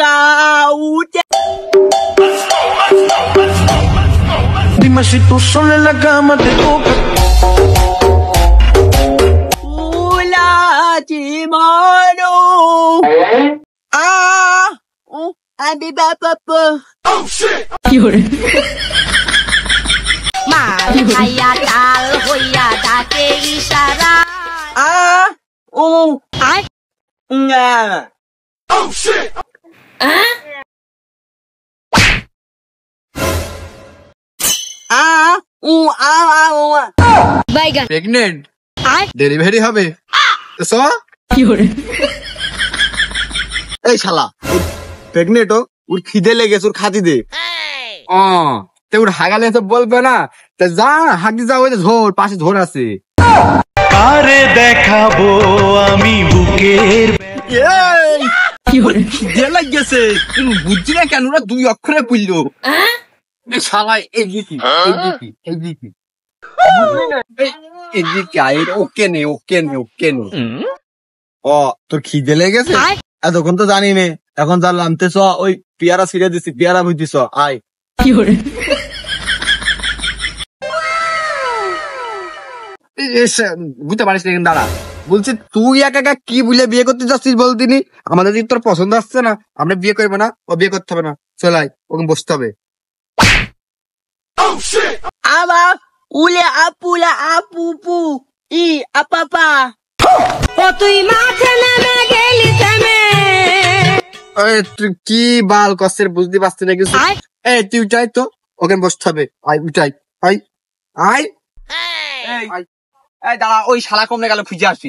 caute. Dime si tú sola en la cama te toca. Ula Timano. Abiba papa. Oh shit. Mal kaya tal hoya dake ishara. Ay. Nga. Oh shit. Baigan. Pregnant Ay. Delivery হবে তো এই শালা pregnant ওর খিদে লেগেছে ওর খাতি দে। ও তে ওর হাগালে তো বলবে না তা যা হাগি যা ওই যে ঝোর পাশে ঝোর আছে কারে দেখাবো আমি বুকের খিদে লাগছে তুমি বুঝছি না কেন ওরা দুই অক্ষরে পড়লো শালা এদিকে ওকে নে ও তোর খিদে লেগেছে এতক্ষণ তো জানি নে এখন জানলাম তে চ ওই পেয়ারা ছিঁড়ে দিছি পেয়ারা বুঝিস আয় বুঝতে পারিস না দাঁড়া বলছি তুই একা একা কি বুঝলে বিয়ে করতে যাচ্ছিস বলতিনি আমাদের যদি তোর পছন্দ আসছে না আমরা বিয়ে করবো না ও বিয়ে করতে হবে না চলাই ওকে বসতে হবে Aba ule apula apupu I apapa. ও তুই মাঠে নেমে গেলি থেমে। তুই কি বাল কষ্টের বুঝতে পারছি না কিছু তুই উঠাই তো ওকে বসতে হবে আয় উঠাই আয় আয় এই দাঁড়া ওই শালা কমনে গেল খুঁজে আসি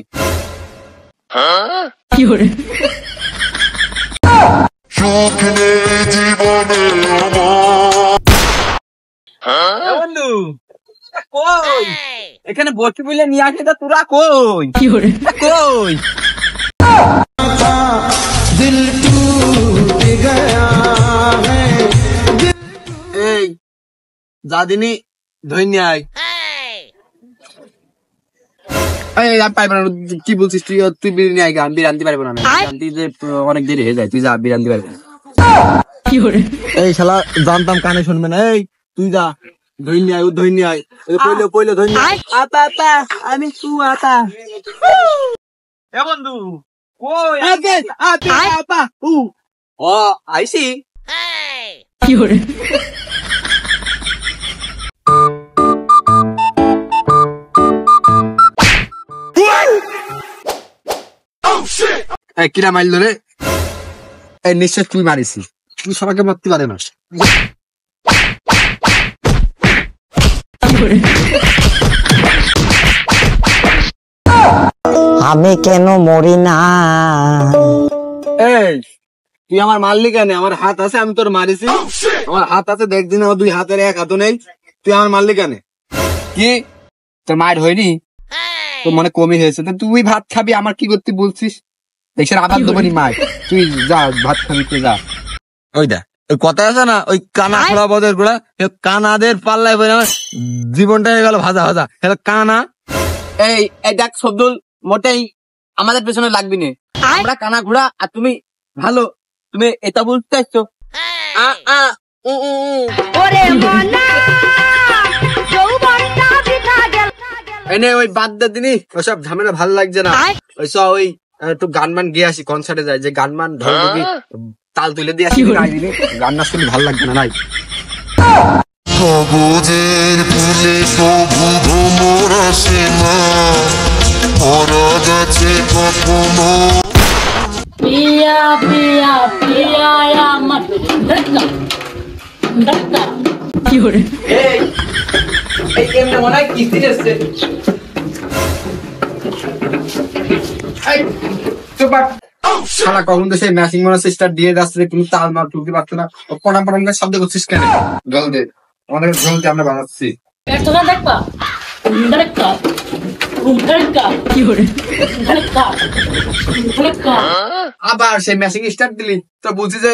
বন্ধু কই এখানে বসে বলে নিয়ে আসি তা তোরা কই কই এই যা দিনই ধন্য আয় পারবো না কি বলছিস তুই বিরিয়ানি আয় আমি বিরিয়ানি পারবো না বিরিয়ানি যে অনেক দেরি হয়ে যায় তুই যা বিরিয়ানি পারবি না এই শালা জানতাম কানে শুনবে না এই তুই যা ধন্য আয় ও ধন্য আয় পইলে ধন্য Apapa ami su apa. এ বন্ধু কই Apa. ও আইসি কিরা মাইল রে এই নিশ্চয় তুই মারিস তুই সবাইকে মারতে পারে না আমি কেন মরি না? এই তুই আমার মারলি কেন আমার হাত আছে আমি তোর মারিছি আমার হাত আছে দেখ দিন আমার দুই হাতের এক হাতও নেই তুই আমার মারলি কেন কি তোর মায়ের হয়নি তোর মনে কমই হয়েছে তো তুই ভাত খাবি আমার কি করতে বলছিস দেশের আবার দেবো নি মায় তুই যা ভাত খাবি তুই যা ওই দেখ ওই কথা আছে না ওই কানা খোলা বদের গোড়া কানাদের পাল্লায় বলে আমার জীবনটা হয়ে গেল ভাজা ভাজা কানা এই দেখ শব্দুল মোটেই আমাদের পেছনে লাগবি না আমরা কানা ঘোড়া আর তুমি ভালো তুমি এটা বলতে চাইছো ওরে মনা যৌবনটা বৃথা গেল। এনে ওই বাদ দে দিনি ওসব ঝামেলা ভালো লাগছে না ওই ওই একটু গানমান গিয়ে আসি কনসার্টে যায় যে গানমান ঢোল দিবি তাল তুলে দিয়ে আসি গান না শুনলে ভালো লাগবে না নাই সবুজের ফুলে কবু ভ্রমর আসে না মরা গেছে কখনো পিয়া পিয়া পিয়া আমার ডাক্তার ডাক্তার এই কেমনে মনে হয় কিস্তি এসছে সারা কখন তো সেই ম্যাচিং মনে সিস্টার দিয়ে যাচ্ছে কিন্তু তাল মার তুলতে পারতো না পড়াম পড়াম শব্দ করছিস কেন জল দে আমাদের জল দিয়ে আমরা বানাচ্ছি তোমরা দেখবা ডাক্তার আবার সেই ম্যাচিং স্টার্ট দিলি তো বুঝি যে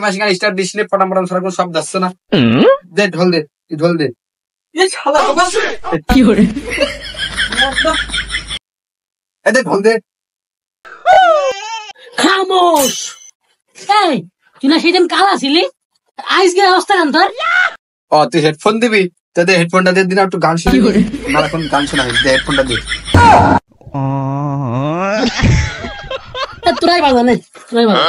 ম্যাচিং আর স্টার্ট দিস নে পড়াম পড়াম সারা কোনো শব্দ আসছে না দে ঢোল দে ঢোল দে ঢোল দে Vamos. Hey, তুই না সেদিন কালা ছিলি, আজকে অবস্থা কেন তোর? ও তুই হেডফোন দিবি, তাদের হেডফোনটা দিয়ে দিন একটু গান শুনি। আমার এখন গান শোনা হয়েছে, হেডফোনটা দিয়ে। তোরাই বাজা নেই, তোরাই বাজা।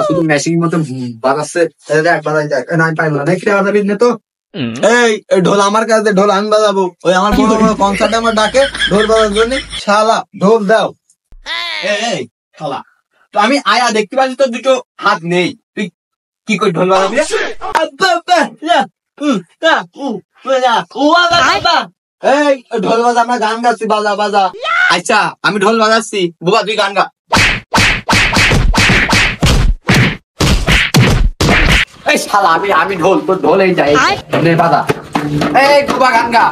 শুধু মেশিন মতো বাজাচ্ছে, আমি পাইব না, বাজাবি না তো। এই ঢোল আমার কাছে, ঢোল আমি বাজাবো। ওই আমার বড় বড় কনসার্টে আমার ডাকে ঢোল বাজার জন্য, শালা ঢোল দাও। এই শালা, তো আমি আয়া দেখতে পাচ্ছি তো দুটো হাত নেই, তুই কি করে ঢোল বাজাবি? এই ঢোল বাজা, আমরা গান গাচ্ছি, বাজা বাজা। আচ্ছা আমি ঢোল বাজাচ্ছি, বুবা তুই গান গা। এই শালা, আমি ঢোল, তোর ঢোল এই যাই বাজা। এই বুবা গান গা।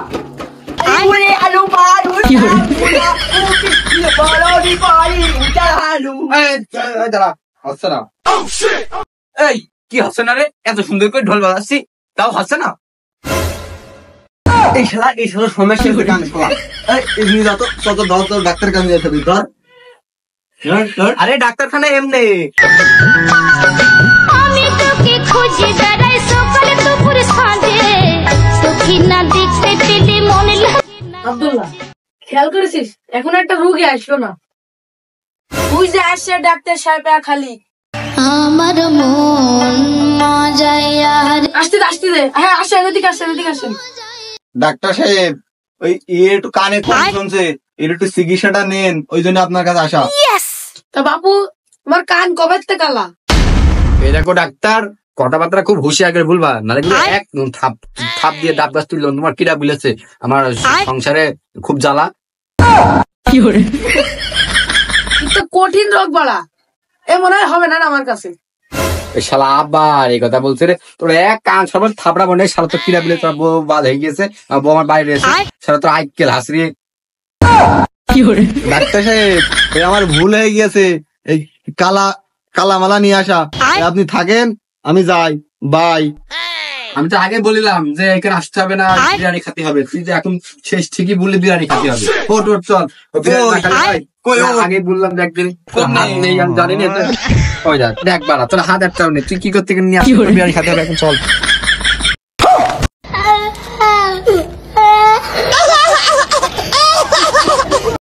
এই কি হচ্ছে না রে, এত সুন্দর করে ঢোল বাজাচ্ছি তাও হচ্ছে না। এই শালা সমস্যা গান শোনা। এই যত তত দল তোর ডাক্তার কাছে যেতে হবে। ধর আরে ডাক্তারখানা এমনি। আমি তোকে খুঁজে বেড়াই সকাল দুপুর সাঁঝে, তোকে না দেখতে পেলে মনে লাগে না। আব্দুল্লাহ, খেয়াল করেছিস এখন একটা রোগী আসলো না, তুই যে আসছে ডাক্তার সাহেব খালি আমার মন মজাইয়া আসতে আসতে দে। হ্যাঁ আসেন, এদিকে আসেন, এদিকে আসেন। ডাক্তার সাহেব, ওই একটু কানে কম শুনছে, এর একটু চিকিৎসাটা নেন, ওই জন্য আপনার কাছে আসা। তা বাপু, তোমার কান কবে থেকে কালা? এই দেখো ডাক্তার, কথাবার্তা খুব হুঁশিয়ার করে বলবা, নাহলে কিন্তু এক থাপ দিয়ে ডাব গাছ তুললো। তোমার কিরা বলেছে আমার সংসারে খুব জ্বালা। তো কঠিন রোগ বাড়া, এ মনে হয় হবে না আমার কাছে। এই শালা আবার এই কথা বলছে রে, তোর এক কান সবার থাপড়া বনে। শালা তো কিরা বলে তোর বউ বাদ হয়ে গেছে, আমার বউ আমার বাইরে এসে শালা তোর আইকেল হাসরি। ডাক্তার সাহেব, এই আমার ভুল হয়ে গিয়েছে, এই কালা মালা নিয়ে আসা। আপনি থাকেন, আমি যাই, বাই। আমি তো আগে বলিলাম যে এখানে আসতে হবে না, বিরিয়ানি খেতে হবে। তুই যে এখন শেষ ঠিকই বললি বিরিয়ানি খেতে হবে। ওট চল, আগে বললাম যে একদিন হাত নেই, আমি জানি না। ওই দেখ বাড়া, তোর হাত একটাও নেই, তুই কি করতে নিয়ে আসবি? বিরিয়ানি খেতে হবে, এখন চল।